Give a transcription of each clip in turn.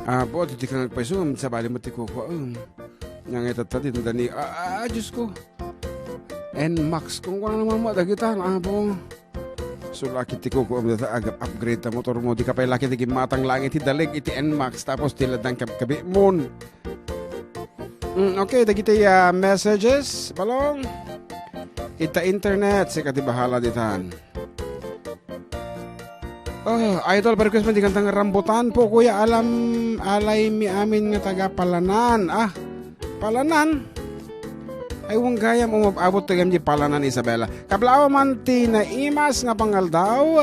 Po, titi ka nagpaisum, sa bali mo ti ko ko. Yang itatati, dani, Diyos ko. NMAX, kung wala naman mo, dagitan, po. So, laki ti ko ko, upgrade ta motor mo, di ka pa laki ti matang langit, dalig, iti NMAX, tapos tilad ng kabi mo. Okay, dagiti messages, balong. Ita internet, sika ti bahala ditan. Idol, pa-request mo di kantang rambutan po, kuya. Alay mi amin nga taga Palanan. Palanan? Ay, wang gaya mo mababot to di Palanan, Isabela. Kablao man ti na imas nga pangal daw.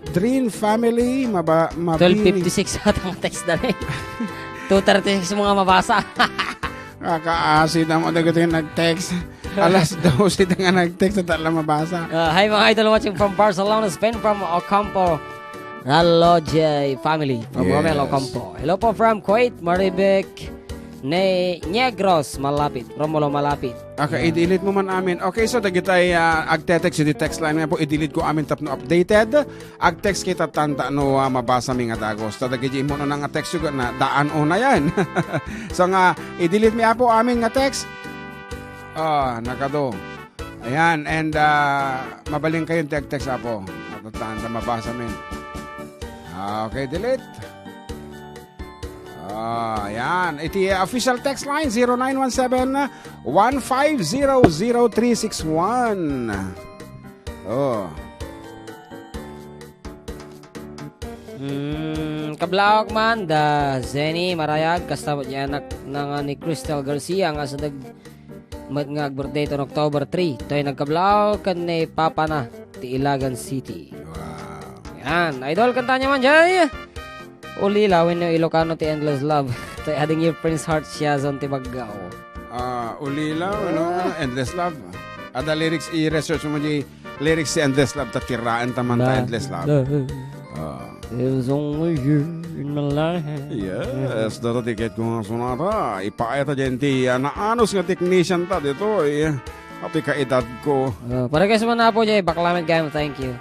Dream family, 12:56 atang text na rin. 2:36 mga mabasa. Kakaasi na mo na yung nag-text. Alas 12 na nga nag-text at alam mabasa. Hi mga idol, watching from Barcelona, Spain, from Ocampo. Raloje family from Romel Ocampo. Hello po from Kuwait, Maribek Negros, malapit. Romulo, malapit. Okay, i-delete mo man amin. Okay, so dagitay agte-text yung text line nga po, i-delete ko amin tapno updated. Ag-text kita tanta no mabasa mi nga dagos. Tadagiti mo no nga text yung na daan o na yan. So nga, i-delete mi po amin nga text. Nakado. Ayan, and mabaling kayong text po. Natataan na mabasa min. Okay, delete. Ayan. Iti official text line 0917-1500361. Kablawak man da Zenny Marayag kasabot niya anak ni Crystal Garcia nga sa birthday to October 3. To'y nagkablaw kan ni Papa na ti Ilagan City. Wow. Yan, idol kanta niya man jay. Ulila when yung Ilocano ti Endless Love. To'y ading yung Prince Heart siya zon ti Baggao. Ulila, Endless Love. Ada lyrics i-research mo di lyrics si Endless Love tatiraan taman ta Endless Love. There's only you in my life. Yes, dito tiket ko nga sunata. Ipaeta dyan ti naanos nga technician ta dito. Api ka edad ko. Para kayo na po dyan, baklamet kayo. Thank you.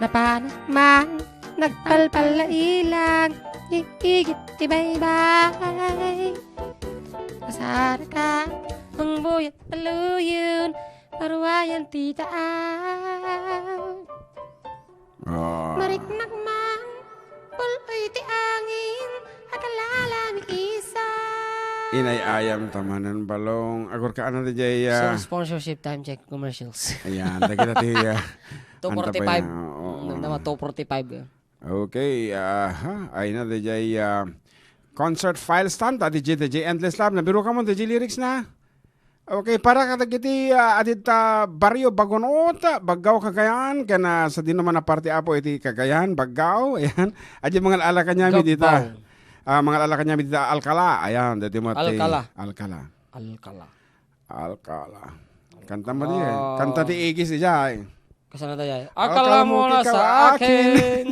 Napanamang nagpalpal na ilang igit tibay-bay. Kasara ka ang buyat paluyon paruwayan titaan. Mariknak mang puloy ti angin akalalami isa. Inay-ayam tamanan balong. Agor ka ano di So, sponsorship time check commercials. Ayan, dagi na ti 245. Nama 245. Okay, ay na di concert file stand DJ Endless Love. Nabiro ka mo DJ lyrics na. Okay, para katagiti adita baryo Bagonota, Baggaw Cagayan, kana sa di naman na party apo iti Cagayan, Baggaw, ayan. Adyo mga ala kanya mi dita. Mga ala kanya mi dita Alcala, ayan, dito mo ti Alcala. Kanta mo diyan. Kanta ti Igis diya. Kasana tayo. Akala mo na sa akin.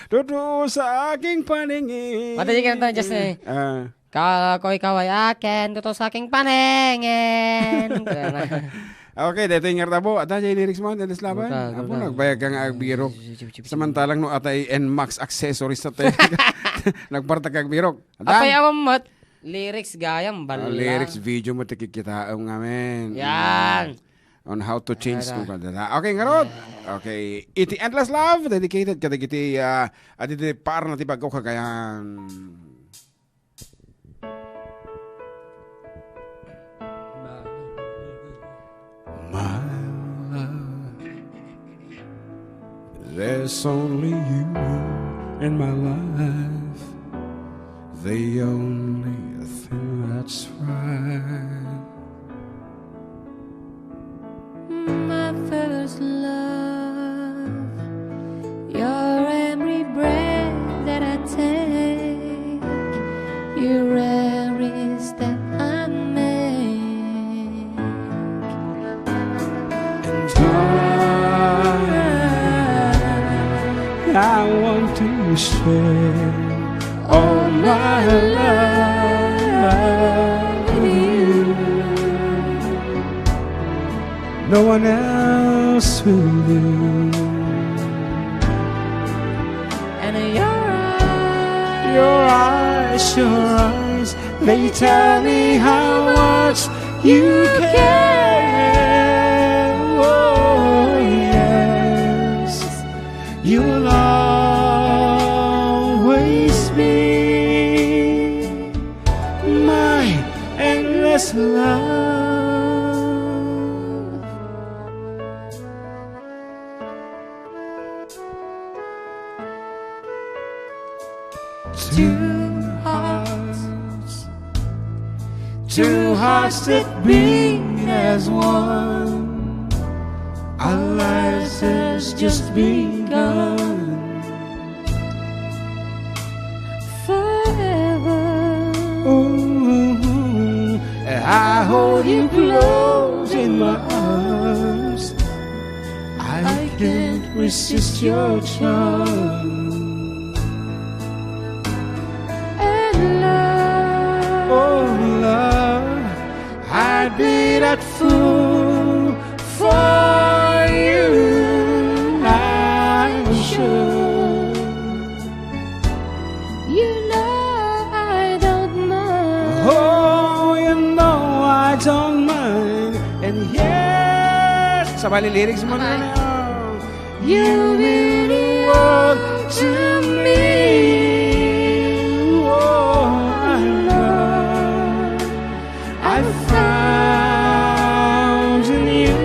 Dudu sa aking paningin. Mata diyan kanta just eh. Kala ko ikaw ay akin, totoo sa aking paningin. Okay, dito yung ngartabo. Ata dyan lyrics mo, Endless Laban. Apo, nagbayag ka nga agbirok. Samantalang no atay NMAX accessories na tayo. Nagparta ka agbirok. Apay awam mat. Lyrics gayam, bala. Lyrics, video mo tikikita ang ngamin. Yan. On how to change. Okay, ngarot. Okay. Iti Endless Love, dedicated ka iti aditi par na Baggaw Cagayan. My love, there's only you in my life, the only thing that's right. My first love, your every breath that I take, your every step I make. I want to share all my love with you. No one else will do. And your eyes eyes, your eyes, they tell me how much you care. Oh, yes, you'll always be my endless love. Two hearts that beat as one. Our lives has just begun. Forever. Ooh, I hold you close in my arms. I can't resist your charm. I'd be that fool for you, I'm sure. You know I don't mind. Oh, you know I don't mind. And yes, sabay lyrics mo na na. You mean the world to me. Oh, I love, I found in you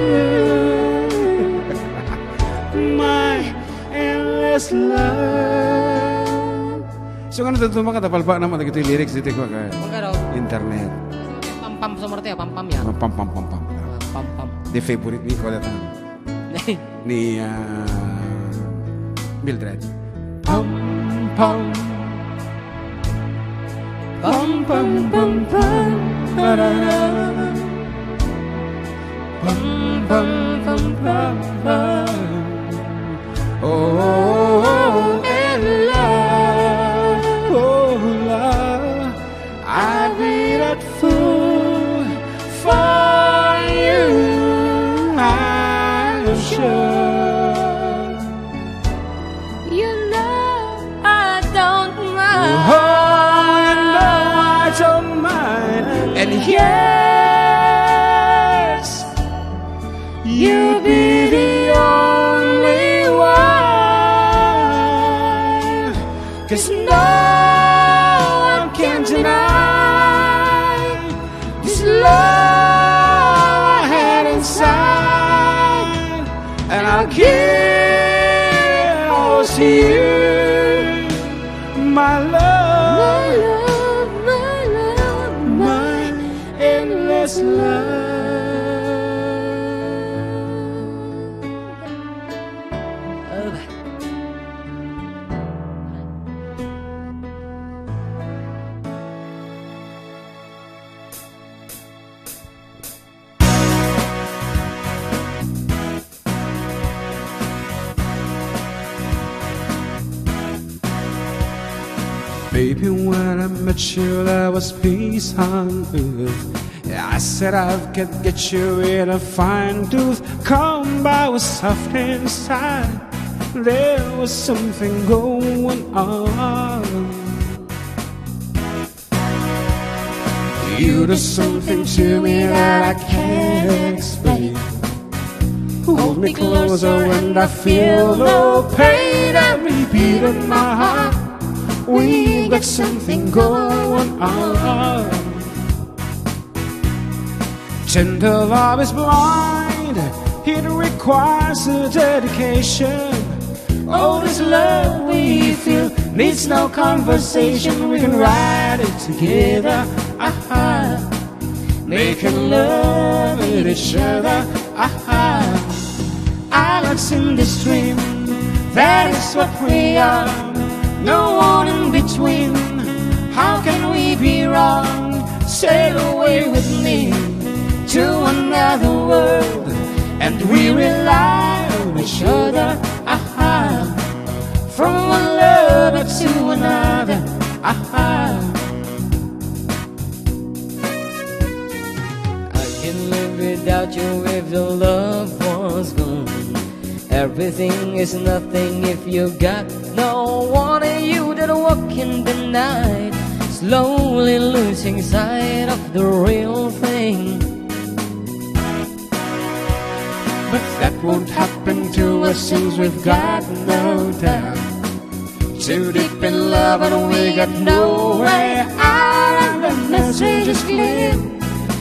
my endless love. So kung natutuma ka, tapalpa naman ito yung lyrics dito ko ka Magkano? internet. Pam-pam sa marte, pam-pam yan. Pam pam pam pam. Pam-pam. The favorite ni ko dito ni Mildred. Pam pam pam pam pam pam pa-da-da. Pam pam pam pam pam. Oh, and love, oh love, I'd be that fool for you, I'm sure. You know I don't mind. Oh, you know I don't mind. And yes, you'll be the only one. 'Cause no one can deny this love I had inside. And I'll give all to you, my love, my endless love. Baby, when I met you, there was peace on earth. I said I could get you in a fine tooth comb. I was soft inside. There was something going on. You do something to me that I can't explain. Hold me closer when I feel no pain. Every beat of my heart, we've got something going on. Tender love is blind, it requires a dedication. All this love we feel needs no conversation. We can ride it together, making love with each other. Islands in this dream, that is what we are. No one in between. How can we be wrong? Sail away with me to another world, and we rely on each other. From one lover to another. I can live without you if the love was gone. Everything is nothing if you got no one, and you that walk in the night. slowly losing sight of the real thing. But that won't happen to us since we've got no time. Too deep in love and we got no way out, and the message is clear.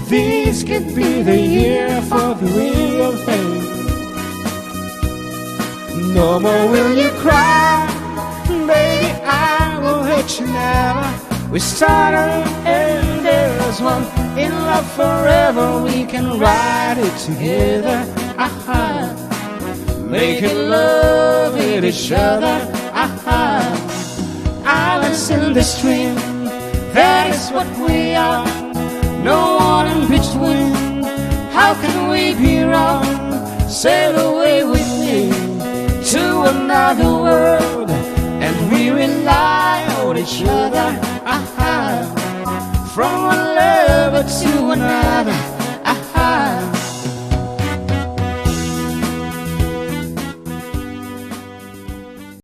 This could be the year for the real thing. No more will you cry, baby, I will hurt you never. We started and there's one in love forever. We can ride it together, aha. Make it love with each other, aha. Islands in the stream, that is what we are. No one in between, how can we be wrong? Sail away with me to another world, and we rely on each other, aha. From one lover to another,